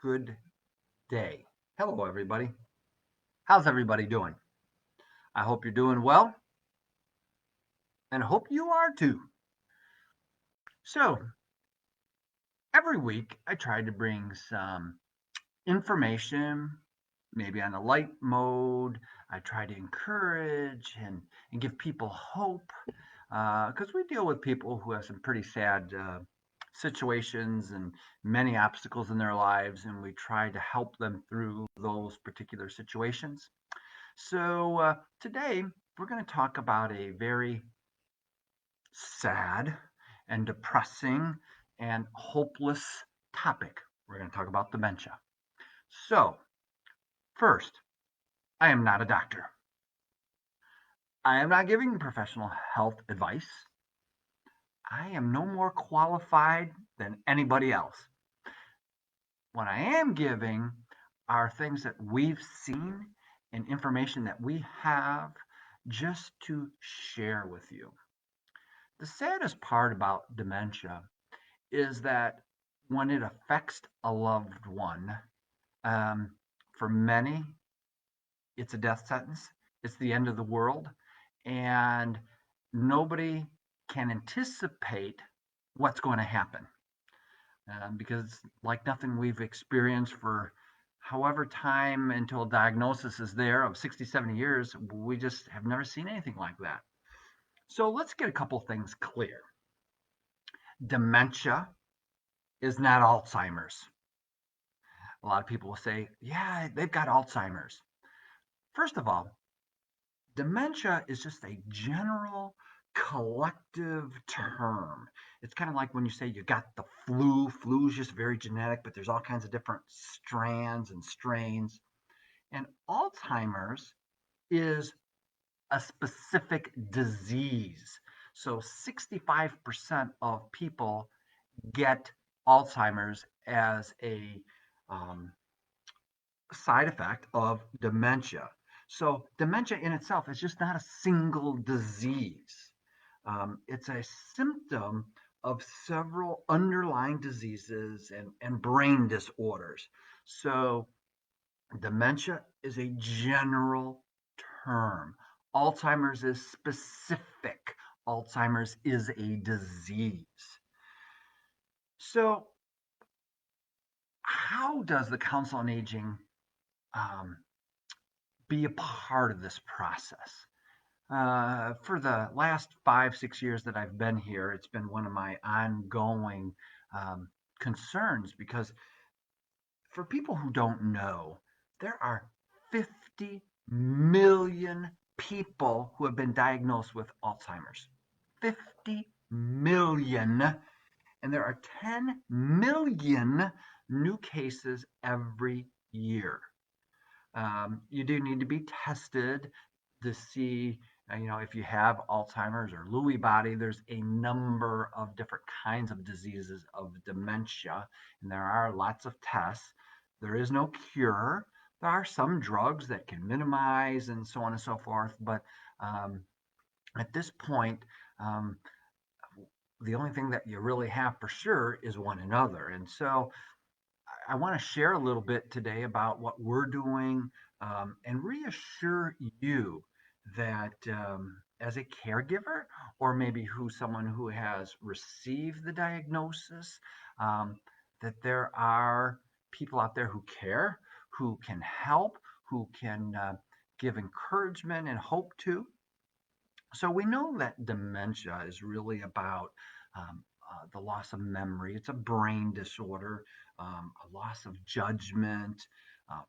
good day. Hello, everybody. How's everybody doing? I hope you're doing well and hope you are too. So, every week I try to bring some information, maybe on a light mode. I try to encourage and give people hope because we deal with people who have some pretty sad situations and many obstacles in their lives, and we try to help them through those particular situations. So, today we're going to talk about a very sad and depressing and hopeless topic. We're going to talk about dementia. So, first, I am not a doctor. I am not giving professional health advice. I am no more qualified than anybody else. What I am giving are things that we've seen and information that we have just to share with you. The saddest part about dementia is that when it affects a loved one, um, for many, it's a death sentence. It's the end of the world, and nobody can anticipate what's going to happen because, like nothing we've experienced for however time until a diagnosis is there of 60, 70 years, we just have never seen anything like that. So let's get a couple things clear. Dementia is not Alzheimer's. A lot of people will say, yeah, they've got Alzheimer's. First of all, dementia is just a general collective term. It's kind of like when you say you got the flu. Flu is just very genetic, but there's all kinds of different strands and strains. And Alzheimer's is a specific disease. So 65% of people get Alzheimer's as a um, side effect of dementia. So dementia in itself is just not a single disease. It's a symptom of several underlying diseases and brain disorders. So dementia is a general term. Alzheimer's is specific. Alzheimer's is a disease. So, how does the Council on Aging um, be a part of this process? For the last 5, 6 years that I've been here, it's been one of my ongoing um, concerns because for people who don't know, there are 50 million people who have been diagnosed with Alzheimer's. 50 million. And there are 10 million new cases every year. You do need to be tested to see, if you have Alzheimer's or Lewy body. There's a number of different kinds of diseases of dementia, and there are lots of tests. There is no cure. There are some drugs that can minimize and so on and so forth, but um, at this point, um, the only thing that you really have for sure is one another. And so I want to share a little bit today about what we're doing and reassure you that as a caregiver, or maybe someone who has received the diagnosis, um, that there are people out there who care, who can help, who can give encouragement and hope to. So we know that dementia is really about the loss of memory. It's a brain disorder, a loss of judgment,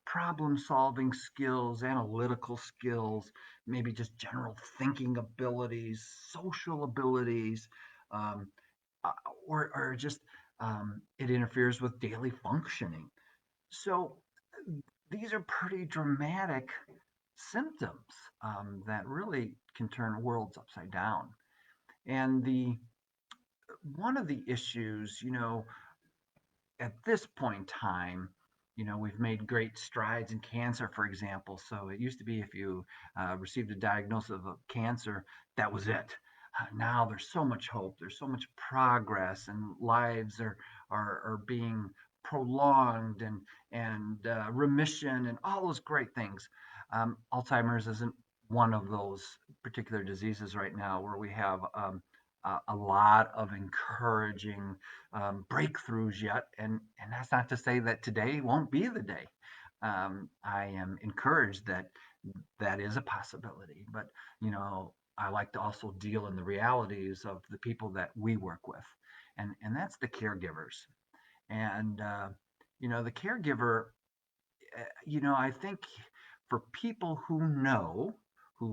problem solving skills, analytical skills, maybe just general thinking abilities, social abilities, um, uh, or just it interferes with daily functioning. So these are pretty dramatic symptoms that really can turn worlds upside down. And the one of the issues, at this point in time, we've made great strides in cancer, for example. So it used to be if you received a diagnosis of cancer, that was it. Now there's so much hope, there's so much progress, and lives are being prolonged and remission and all those great things. Alzheimer's isn't one of those particular diseases right now where we have a lot of encouraging breakthroughs yet, and that's not to say that today won't be the day. I am encouraged that that is a possibility, but I like to also deal in the realities of the people that we work with, and that's the caregivers. And the caregiver, I think for people who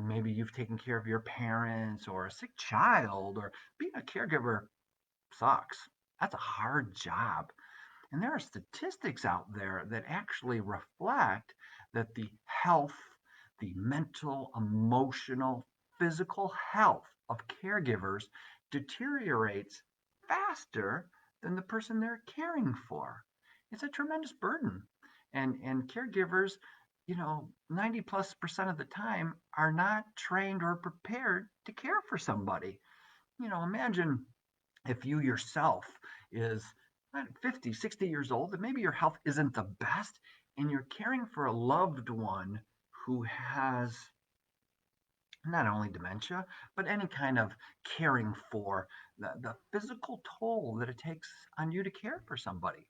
maybe you've taken care of your parents or a sick child, or being a caregiver sucks. That's a hard job. And there are statistics out there that actually reflect that the health, the mental, emotional, physical health of caregivers deteriorates faster than the person they're caring for. It's a tremendous burden. And caregivers, 90+% of the time are not trained or prepared to care for somebody. Imagine if you yourself is 50, 60 years old, and maybe your health isn't the best, and you're caring for a loved one who has not only dementia, but any kind of caring for the physical toll that it takes on you to care for somebody.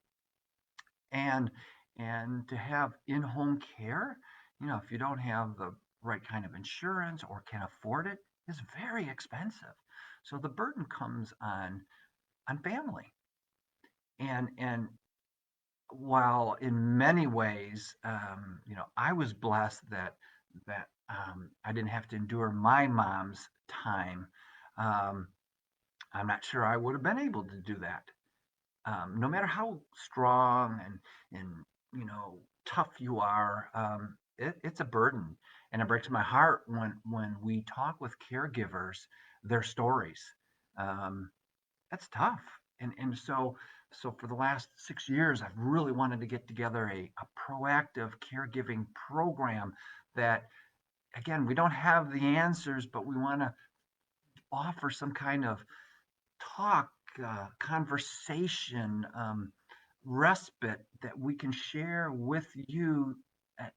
And and to have in-home care, if you don't have the right kind of insurance or can afford it, is very expensive. So the burden comes on family. And while in many ways, I was blessed that I didn't have to endure my mom's time. Um, I'm not sure I would have been able to do that. No matter how strong and tough you are, it's a burden, and it breaks my heart when we talk with caregivers, their stories. Um, that's tough. And so for the last 6 years, I've really wanted to get together a proactive caregiving program that, again, we don't have the answers, but we want to offer some kind of talk, conversation, respite that we can share with you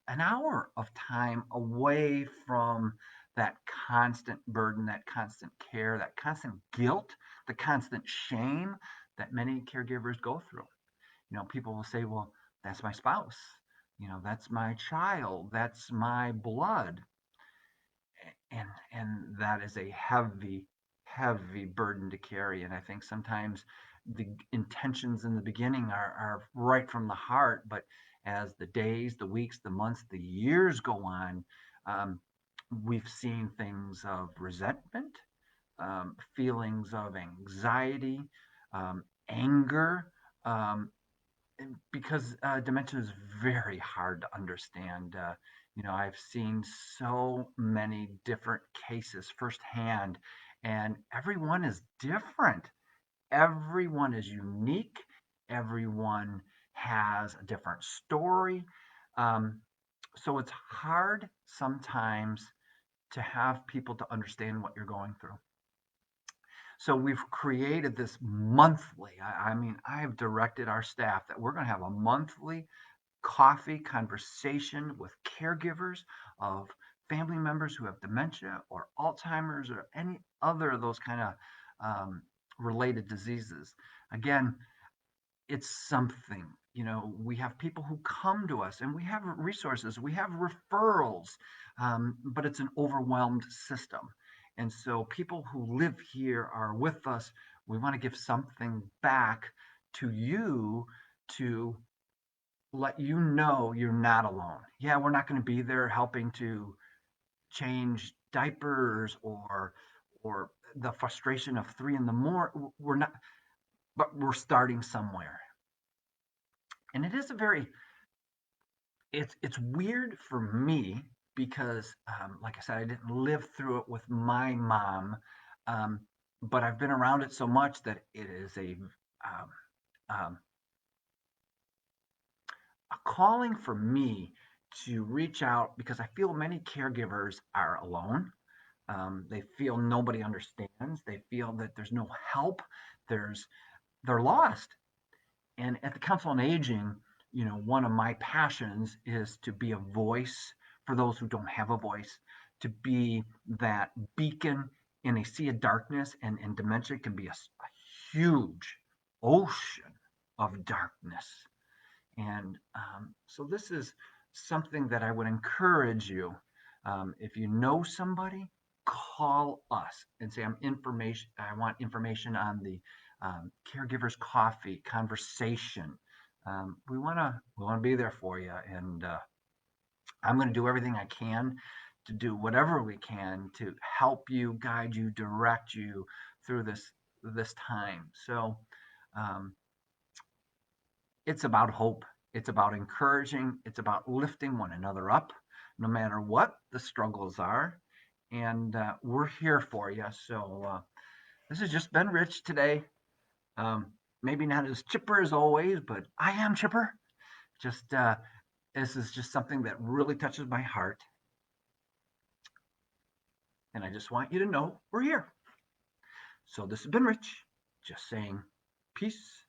an hour of time away from that constant burden, that constant care, that constant guilt, the constant shame that many caregivers go through. People will say, well, that's my spouse, that's my child, that's my blood, and that is a heavy burden to carry. And I think sometimes the intentions in the beginning are right from the heart, but as the days, the weeks, the months, the years go on, um, we've seen things of resentment, feelings of anxiety, anger, um, because dementia is very hard to understand. I've seen so many different cases firsthand, and everyone is different. Everyone is unique. Everyone has a different story. Um, so it's hard sometimes to have people to understand what you're going through. So we've created this monthly. I mean, I have directed our staff that we're going to have a monthly coffee conversation with caregivers of family members who have dementia or Alzheimer's or any other of those kind of um, related diseases. Again, it's something. We have people who come to us and we have resources, we have referrals, but it's an overwhelmed system. And so people who live here are with us. We want to give something back to you to let you know you're not alone. Yeah, we're not going to be there helping to change diapers or the frustration of 3 in the morning. We're not, but we're starting somewhere. And it is a very it's weird for me because, like I said, I didn't live through it with my mom, um, but I've been around it so much that it is um, um, a calling for me to reach out because I feel many caregivers are alone. They feel nobody understands. They feel that there's no help. They're lost. And at the Council on Aging, one of my passions is to be a voice for those who don't have a voice, to be that beacon in a sea of darkness, and dementia can be a huge ocean of darkness. And so this is something that I would encourage you. If you know somebody, call us and say, I want information on the caregivers coffee conversation. We want to be there for you. And I'm going to do everything I can to do whatever we can to help you, guide you, direct you through this time. So um, it's about hope. It's about encouraging. It's about lifting one another up, no matter what the struggles are. And we're here for you. So this has just been Rich today. Um, Maybe not as chipper as always, but I am chipper. Just this is just something that really touches my heart. And I just want you to know we're here. So this has been Rich, just saying peace